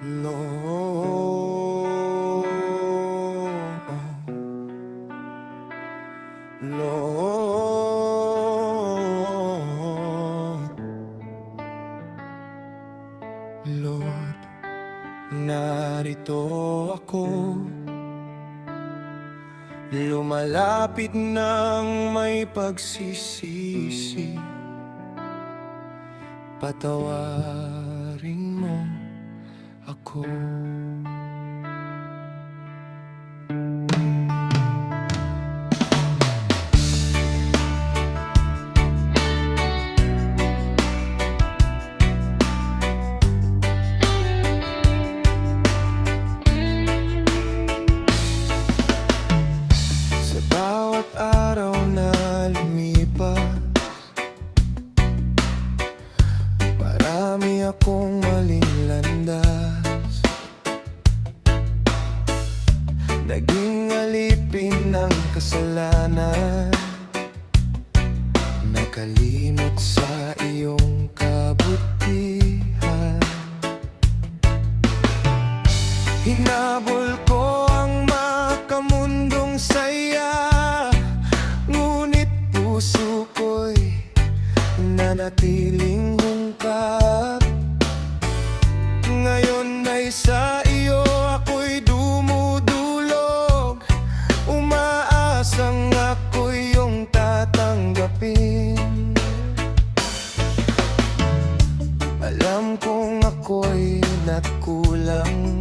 Lord, narito ako, lumalapit ng may pagsisisi. Patawarin mo ako. Sa bawat araw na lumipas, marami akong maling landas. Naging alipin ng kasalanan, nakalimot sa iyong kabutihan. Hinabol ko ang makamundong saya, ngunit puso ko'y nanatiling hungkap. Ngayon ay sa iyo ako'y dumudulog, umaasang ako'y iyong tatanggapin. Alam kong ako'y nagkulang,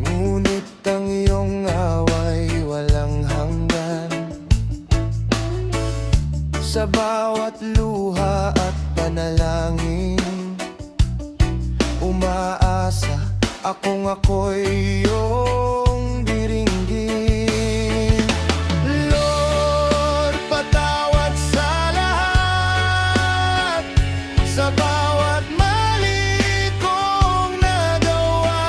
ngunit ang iyong away walang hanggan. Sa bawat luha at panalangin, umaasa akong ako'y iyong diringgin. Lord, patawad sa lahat, sa bawat mali kong nagawa.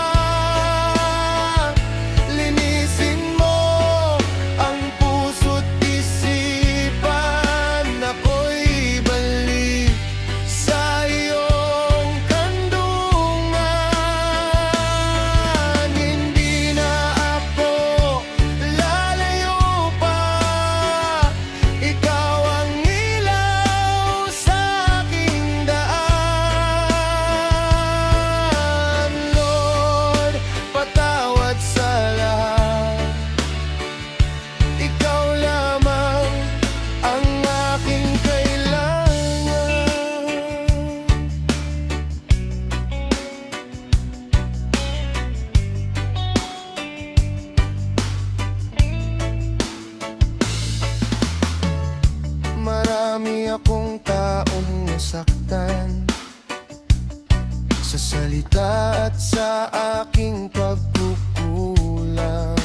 Linisin mo ang puso't isipan, ako'y balik sa iyong kandungan. Hindi na ako lalayo pa, ikaw ang ilaw sa aking daan. Lord, patawad sa lahat, ikaw lamang ang aking kailangan. Marami akong taong nasaktan, sa salita at sa aking pagkukulang.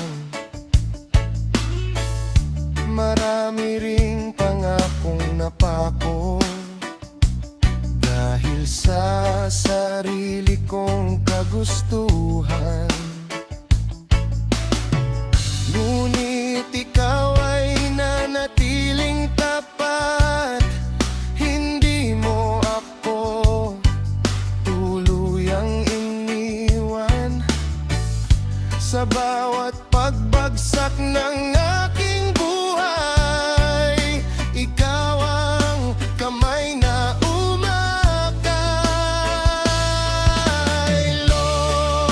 Marami ring pangakong napako, dahil sa sarili kong kagustuhan. Ngunit ikaw ay nanatiling tapat, hindi mo ako tuluyang iniwan. Sa bawat pagbagsak ng aking buhay, ikaw ang kamay na umakay. Lord,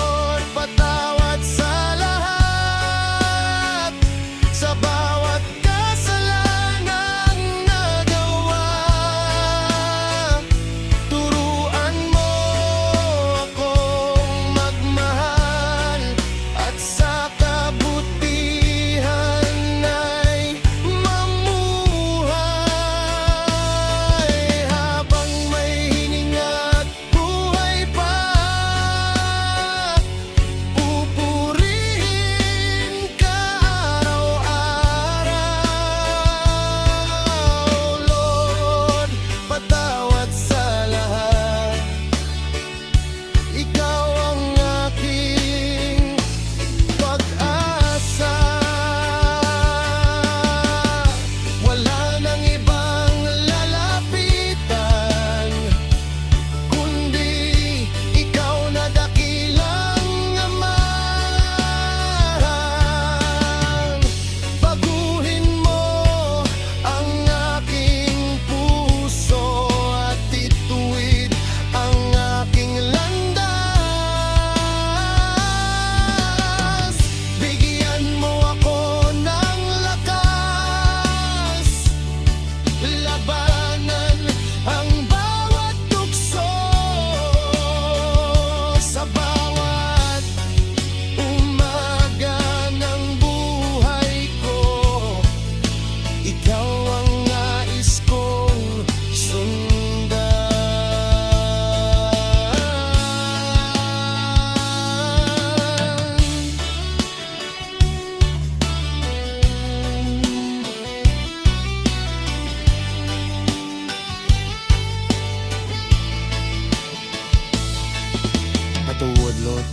patawad, Lord.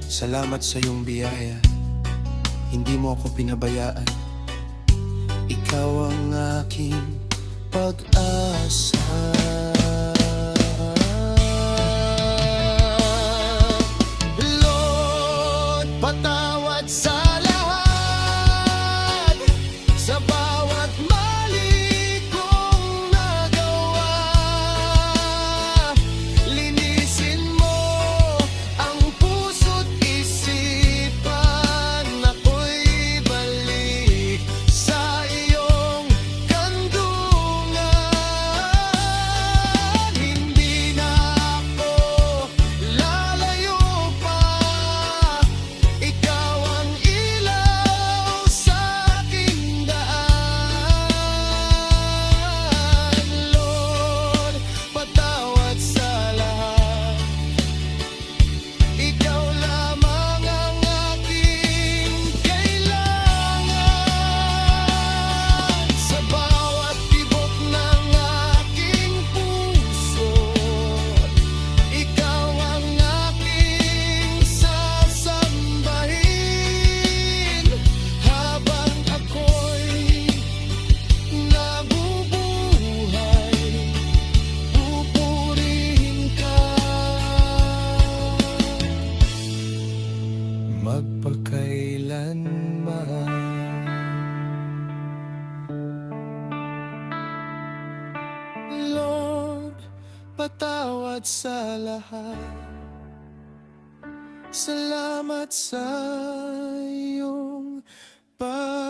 Salamat sa iyong biyaya. Hindi mo ako pinabayaan. Ikaw ang aking pag-asa. Lord, patawad sa lahat, sa bawat mali kong nagawa. Linisin mo ang puso't isipan, ako'y balik sa iyong kandungan. Hindi na ako lalayo pa, ikaw ang ilaw sa aking daan. Lord, patawad sa lahat, ikaw lamang ang aking kailangan. Sa bawat tibok ng aking puso, ikaw ang aking sasambahin. Habang ako'y nabubuhay, pupurihin ka magpakailanman. Lord, patawad sa lahat. Salamat sa iyong pag